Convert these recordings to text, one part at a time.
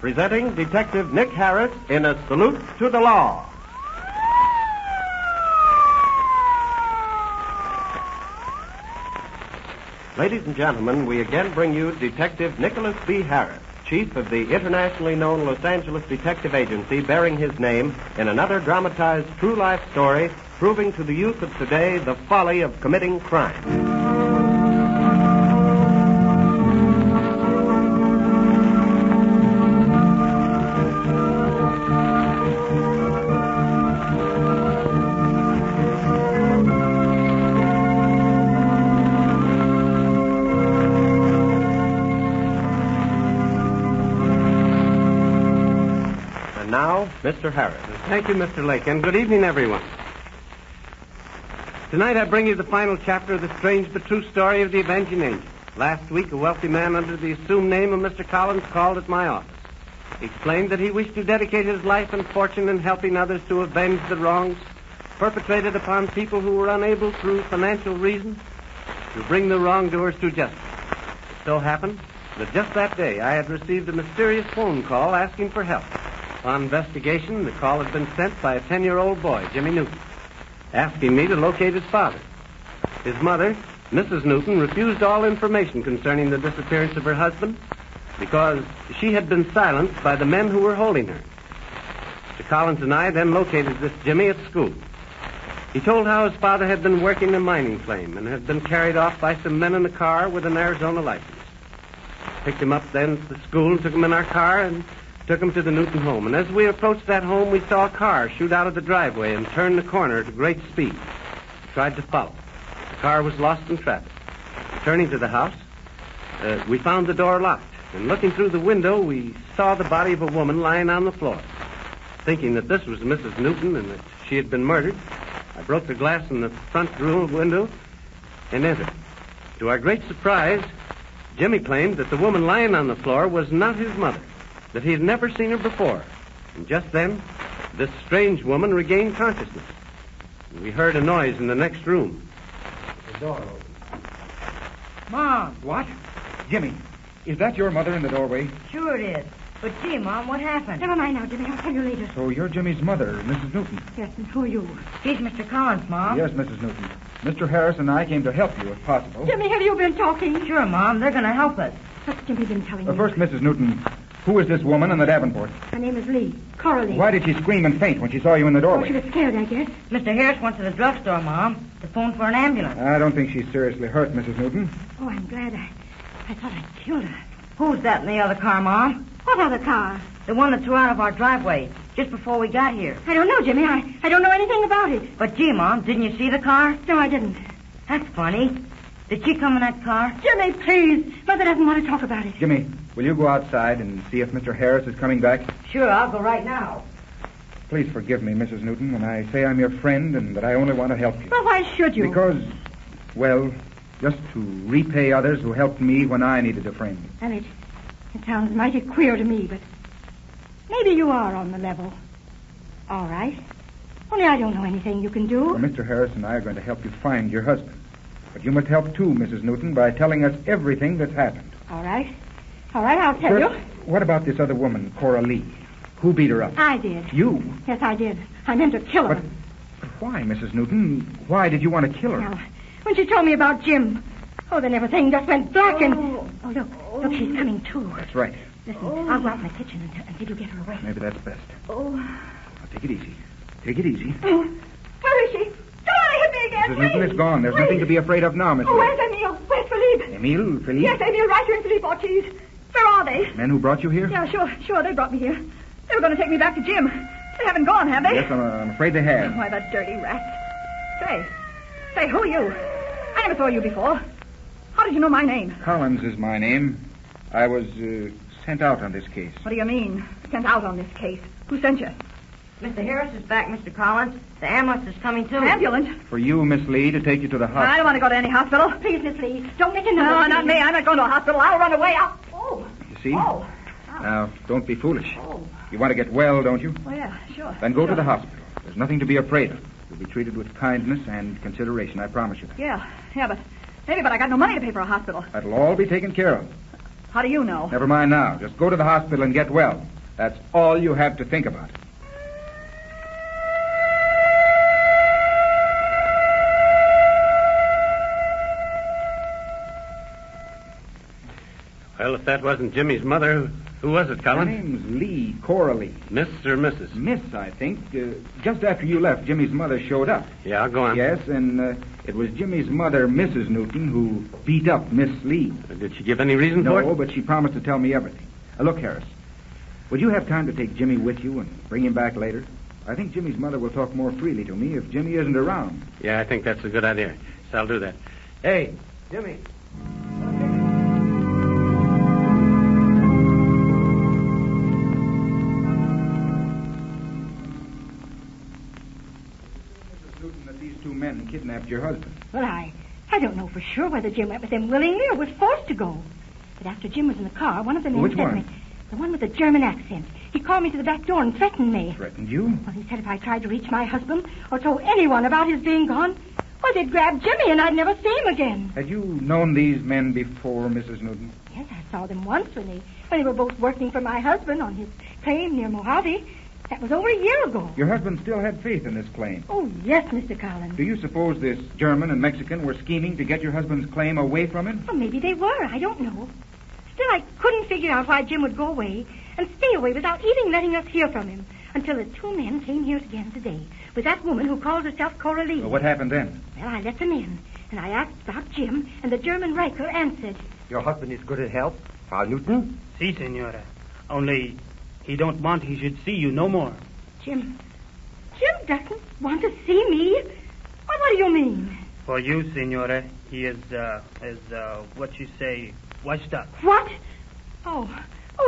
presenting Detective Nick Harris in A Salute to the Law. Ladies and gentlemen, we again bring you Detective Nicholas B. Harris, chief of the internationally known Los Angeles Detective Agency, bearing his name in another dramatized true-life story proving to the youth of today the folly of committing crime. Now, Mr. Harris. Thank you, Mr. Lake, and good evening, everyone. Tonight I bring you the final chapter of the strange but true story of the Avenging Angel. Last week, a wealthy man under the assumed name of Mr. Collins called at my office. He explained that he wished to dedicate his life and fortune in helping others to avenge the wrongs perpetrated upon people who were unable, through financial reasons, to bring the wrongdoers to justice. It so happened that just that day I had received a mysterious phone call asking for help. On investigation, the call had been sent by a 10-year-old boy, Jimmy Newton, asking me to locate his father. His mother, Mrs. Newton, refused all information concerning the disappearance of her husband because she had been silenced by the men who were holding her. Mr. Collins and I then located this Jimmy at school. He told how his father had been working a mining claim and had been carried off by some men in a car with an Arizona license. Picked him up then at the school and took him in our car and took him to the Newton home. And as we approached that home, we saw a car shoot out of the driveway and turn the corner at great speed. We tried to follow. The car was lost in traffic. Returning to the house, we found the door locked. And looking through the window, we saw the body of a woman lying on the floor. Thinking that this was Mrs. Newton and that she had been murdered, I broke the glass in the front room window and entered. To our great surprise, Jimmy claimed that the woman lying on the floor was not his mother, that he had never seen her before. And just then, this strange woman regained consciousness. And we heard a noise in the next room. The door opened. Mom! What? Jimmy, is that your mother in the doorway? Sure it is. But gee, Mom, what happened? Never mind now, Jimmy. I'll tell you later. So you're Jimmy's mother, Mrs. Newton? Yes, and who are you? He's Mr. Collins, Mom. Yes, Mrs. Newton. Mr. Harris and I came to help you, if possible. Jimmy, have you been talking? Sure, Mom. They're going to help us. What's Jimmy been telling you? First, Mrs. Newton, who is this woman in the Davenport? Her name is Lee. Cora Lee. Why did she scream and faint when she saw you in the Oh, doorway? she was scared, I guess. Mr. Harris went to the drugstore, Mom, to phone for an ambulance. I don't think she's seriously hurt, Mrs. Newton. Oh, I'm glad. I thought I'd killed her. Who's that in the other car, Mom? What other car? The one that threw out of our driveway just before we got here. I don't know, Jimmy. I don't know anything about it. But gee, Mom, didn't you see the car? No, I didn't. That's funny. Did she come in that car? Jimmy, please. Mother doesn't want to talk about it. Jimmy, will you go outside and see if Mr. Harris is coming back? Sure, I'll go right now. Please forgive me, Mrs. Newton, when I say I'm your friend and that I only want to help you. Well, why should you? Because, well, just to repay others who helped me when I needed a friend. And it sounds mighty queer to me, but maybe you are on the level. All right. Only I don't know anything you can do. Well, Mr. Harris and I are going to help you find your husband. But you must help, too, Mrs. Newton, by telling us everything that's happened. All right. All right, I'll tell you. What about this other woman, Cora Lee? Who beat her up? I did. You? Yes, I did. I meant to kill her. But why, Mrs. Newton? Why did you want to kill her? Now, when she told me about Jim, then everything just went black and... Oh, look, she's coming, too. That's right. Listen, I'll go out in the kitchen until you get her away. Maybe that's best. Oh. Now, take it easy. Take it easy. Oh, where is she? Don't let her hit me again, Mrs. Newton is gone. There's nothing to be afraid of now, Mrs. Oh, where's Emile? Where's Philippe? Emile? Philippe? Yes, Emile, right here in Philippe Ortiz. Where are they? Men who brought you here? Yeah, sure. They brought me here. They were going to take me back to Jim. They haven't gone, have they? Yes, I'm afraid they have. Why, the dirty rats. Say, who are you? I never saw you before. How did you know my name? Collins is my name. I was sent out on this case. What do you mean, sent out on this case? Who sent you? Mr. Harris is back, Mr. Collins. The ambulance is coming, too. Ambulance? For you, Miss Lee, to take you to the hospital. I don't want to go to any hospital. Please, Miss Lee, don't make another. No, not me. I'm not going to a hospital. I'll run away. Oh. You see? Oh. Now, don't be foolish. Oh. You want to get well, don't you? Oh, yeah, sure. Then go to the hospital. There's nothing to be afraid of. You'll be treated with kindness and consideration, I promise you that. Yeah, but I got no money to pay for a hospital. That'll all be taken care of. How do you know? Never mind now. Just go to the hospital and get well. That's all you have to think about. Well, if that wasn't Jimmy's mother, who was it, Her Colin? name's Lee, Cora Lee. Miss or Mrs.? Miss, I think. Just after you left, Jimmy's mother showed up. Yeah, go on. Yes, and it was Jimmy's mother, Mrs. Newton, who beat up Miss Lee. Did she give any reason for No, it? but she promised to tell me everything. Look, Harris, would you have time to take Jimmy with you and bring him back later? I think Jimmy's mother will talk more freely to me if Jimmy isn't around. Yeah, I think that's a good idea. So I'll do that. Hey, Jimmy. Mrs. Newton, that these two men kidnapped your husband. Well, I don't know for sure whether Jim went with them willingly or was forced to go. But after Jim was in the car, one of the men Which said one? to me, the one with the German accent. He called me to the back door and threatened me. Threatened you? Well, he said if I tried to reach my husband or told anyone about his being gone, well, they'd grab Jimmy and I'd never see him again. Had you known these men before, Mrs. Newton? Yes, I saw them once when they were both working for my husband on his claim near Mojave. That was over a year ago. Your husband still had faith in this claim. Oh, yes, Mr. Collins. Do you suppose this German and Mexican were scheming to get your husband's claim away from him? Well, maybe they were. I don't know. Still, I couldn't figure out why Jim would go away and stay away without even letting us hear from him until the two men came here again today with that woman who calls herself Cora Lee. Well, what happened then? Well, I let them in, and I asked about Jim, and the German Riker answered. Your husband is good at health, Frau Newton? Si, senora. Only he don't want he should see you no more. Jim doesn't want to see me? Well, what do you mean? For you, senora, he is what you say, washed up. What? Oh,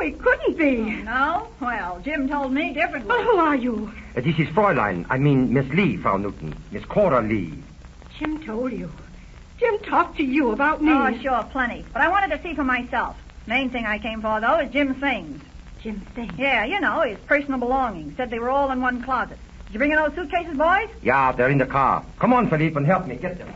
he couldn't be. No? Well, Jim told me differently. Well, who are you? This is Fräulein. I mean, Miss Lee, Frau Newton. Miss Cora Lee. Jim told you. Jim talked to you about me. Oh, sure, plenty. But I wanted to see for myself. Main thing I came for, though, is Jim's things. Jim's thing. Yeah, you know, his personal belongings. Said they were all in one closet. Did you bring in those suitcases, boys? Yeah, they're in the car. Come on, Philippe, and help me get them.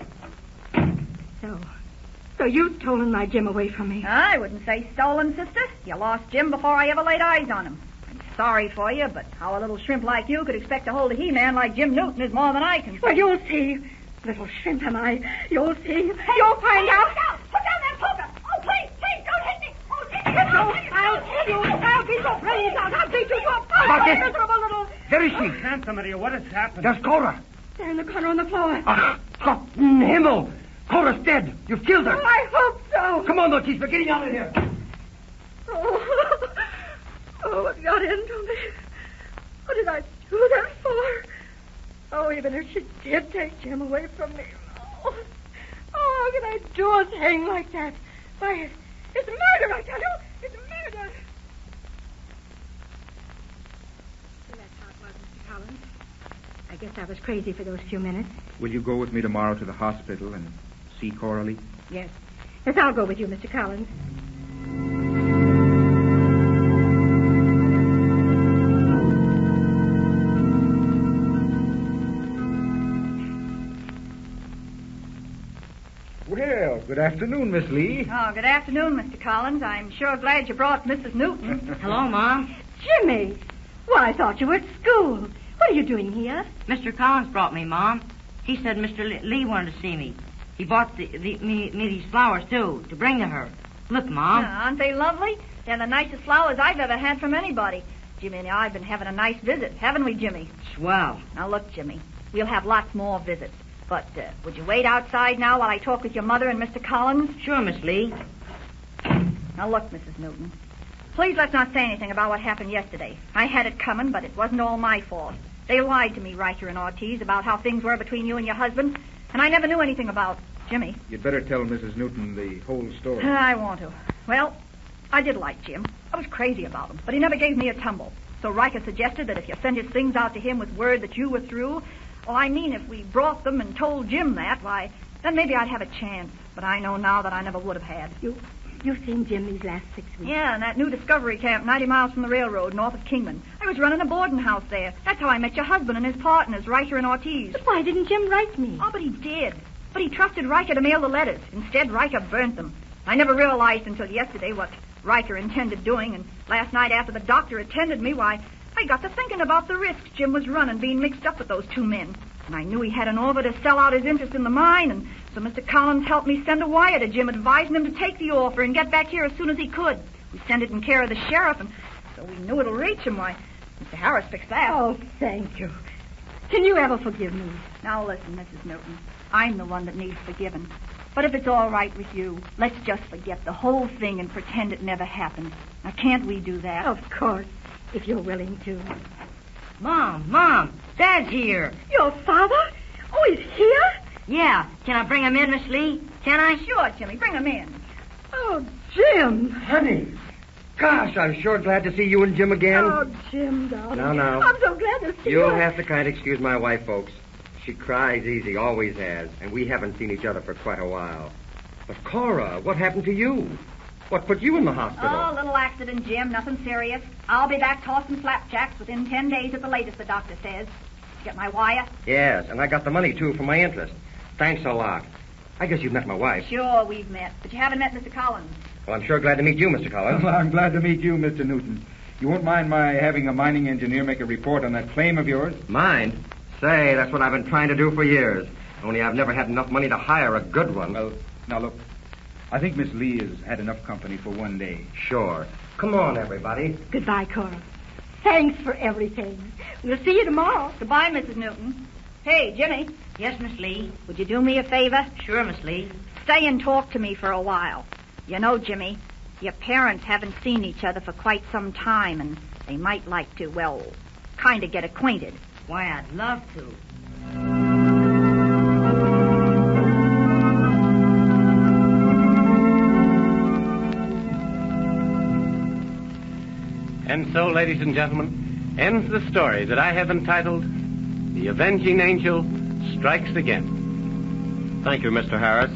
So you've stolen my Jim away from me. I wouldn't say stolen, sister. You lost Jim before I ever laid eyes on him. I'm sorry for you, but how a little shrimp like you could expect to hold a he-man like Jim Newton is more than I can say. Well, you'll see. Little shrimp am I. You'll see. You'll find out. Put down that poker! Oh, please, don't hit me! Oh, Jimmy, I'll tell you. I'll be so brave. I'll beat you to a About this? miserable little... There is she. Santa Maria, what has happened? There's Cora. There in the corner on the floor. Gott in Himmel. Cora's dead. You've killed her. Oh, I hope so. Come on, Notice. We're getting out of here. Oh, what got into me? What did I do that for? Oh, even if she did take Jim away from me. Oh, how can I do a thing like that? Why, it's murder, I tell you. It's murder. So that's how it was, Mr. Collins. I guess I was crazy for those few minutes. Will you go with me tomorrow to the hospital and see Cora Lee? Yes. Yes, I'll go with you, Mr. Collins. Well, good afternoon, Miss Lee. Oh, good afternoon, Mr. Collins. I'm sure glad you brought Mrs. Newton. Hello, Mom. Jimmy! Well, I thought you were at school. What are you doing here? Mr. Collins brought me, Mom. He said Mr. Lee wanted to see me. He bought me these flowers, too, to bring to her. Look, Mom. Aren't they lovely? They're the nicest flowers I've ever had from anybody. Jimmy and I've been having a nice visit, haven't we, Jimmy? Swell. Now, look, Jimmy, we'll have lots more visits. But would you wait outside now while I talk with your mother and Mr. Collins? Sure, Miss Lee. Now, look, Mrs. Newton. Please let's not say anything about what happened yesterday. I had it coming, but it wasn't all my fault. They lied to me, Riker and Ortiz, about how things were between you and your husband, and I never knew anything about Jimmy. You'd better tell Mrs. Newton the whole story. I want to. Well, I did like Jim. I was crazy about him, but he never gave me a tumble. So Riker suggested that if you send his things out to him with word that you were through, well, I mean, if we brought them and told Jim that, why, then maybe I'd have a chance. But I know now that I never would have had. You've seen Jim these last 6 weeks. Yeah, in that new discovery camp 90 miles from the railroad north of Kingman. I was running a boarding house there. That's how I met your husband and his partners, Riker and Ortiz. But why didn't Jim write me? Oh, but he did. But he trusted Riker to mail the letters. Instead, Riker burnt them. I never realized until yesterday what Riker intended doing, and last night after the doctor attended me, why, I got to thinking about the risks Jim was running being mixed up with those two men. And I knew he had an offer to sell out his interest in the mine, and so Mr. Collins helped me send a wire to Jim advising him to take the offer and get back here as soon as he could. We sent it in care of the sheriff, and so we knew it'll reach him. Why, Mr. Harris fixed that. Oh, thank you. Can you ever forgive me? Now listen, Mrs. Newton. I'm the one that needs forgiving. But if it's all right with you, let's just forget the whole thing and pretend it never happened. Now, can't we do that? Of course, if you're willing to. Mom, Dad's here. Your father? Oh, he's here? Yeah. Can I bring him in, Miss Lee? Can I? Sure, Jimmy. Bring him in. Oh, Jim. Honey, gosh, I'm sure glad to see you and Jim again. Oh, Jim, darling. Now. I'm so glad to see you. You'll have to kind of excuse my wife, folks. She cries easy, always has, and we haven't seen each other for quite a while. But, Cora, what happened to you? What put you in the hospital? Oh, a little accident, Jim. Nothing serious. I'll be back tossing flapjacks within 10 days at the latest, the doctor says. Get my wire? Yes, and I got the money, too, for my interest. Thanks a lot. I guess you've met my wife. Sure, we've met. But you haven't met Mr. Collins. Well, I'm sure glad to meet you, Mr. Collins. Well, I'm glad to meet you, Mr. Newton. You won't mind my having a mining engineer make a report on that claim of yours? Mind? Say, that's what I've been trying to do for years. Only I've never had enough money to hire a good one. Well, now look, I think Miss Lee has had enough company for one day. Sure. Come on, everybody. Goodbye, Cora. Thanks for everything. We'll see you tomorrow. Goodbye, Mrs. Newton. Hey, Jimmy. Yes, Miss Lee. Would you do me a favor? Sure, Miss Lee. Stay and talk to me for a while. You know, Jimmy, your parents haven't seen each other for quite some time, and they might like to, well, kind of get acquainted. Why, I'd love to. And so, ladies and gentlemen, ends the story that I have entitled The Avenging Angel Strikes Again. Thank you, Mr. Harris.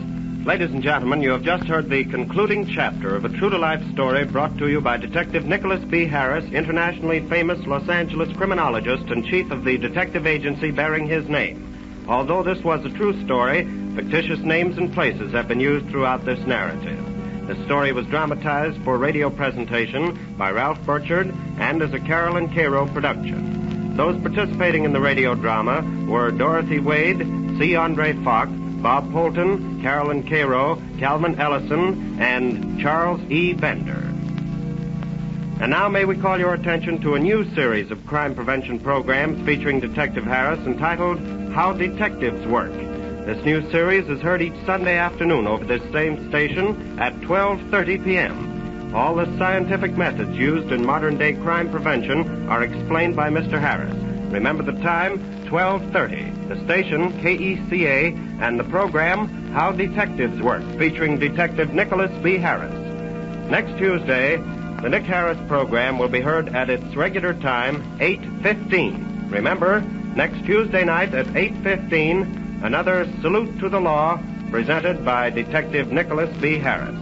Ladies and gentlemen, you have just heard the concluding chapter of a true-to-life story brought to you by Detective Nicholas B. Harris, internationally famous Los Angeles criminologist and chief of the detective agency bearing his name. Although this was a true story, fictitious names and places have been used throughout this narrative. The story was dramatized for radio presentation by Ralph Burchard and as a Carolyn Cairo production. Those participating in the radio drama were Dorothy Wade, C. Andre Fox, Bob Polton, Carolyn Cairo, Calvin Ellison, and Charles E. Bender. And now may we call your attention to a new series of crime prevention programs featuring Detective Harris entitled How Detectives Work. This new series is heard each Sunday afternoon over this same station at 12:30 p.m. All the scientific methods used in modern-day crime prevention are explained by Mr. Harris. Remember the time, 12:30. The station, KECA, and the program, How Detectives Work, featuring Detective Nicholas B. Harris. Next Tuesday, the Nick Harris program will be heard at its regular time, 8:15. Remember, next Tuesday night at 8:15, another Salute to the Law presented by Detective Nicholas B. Harris.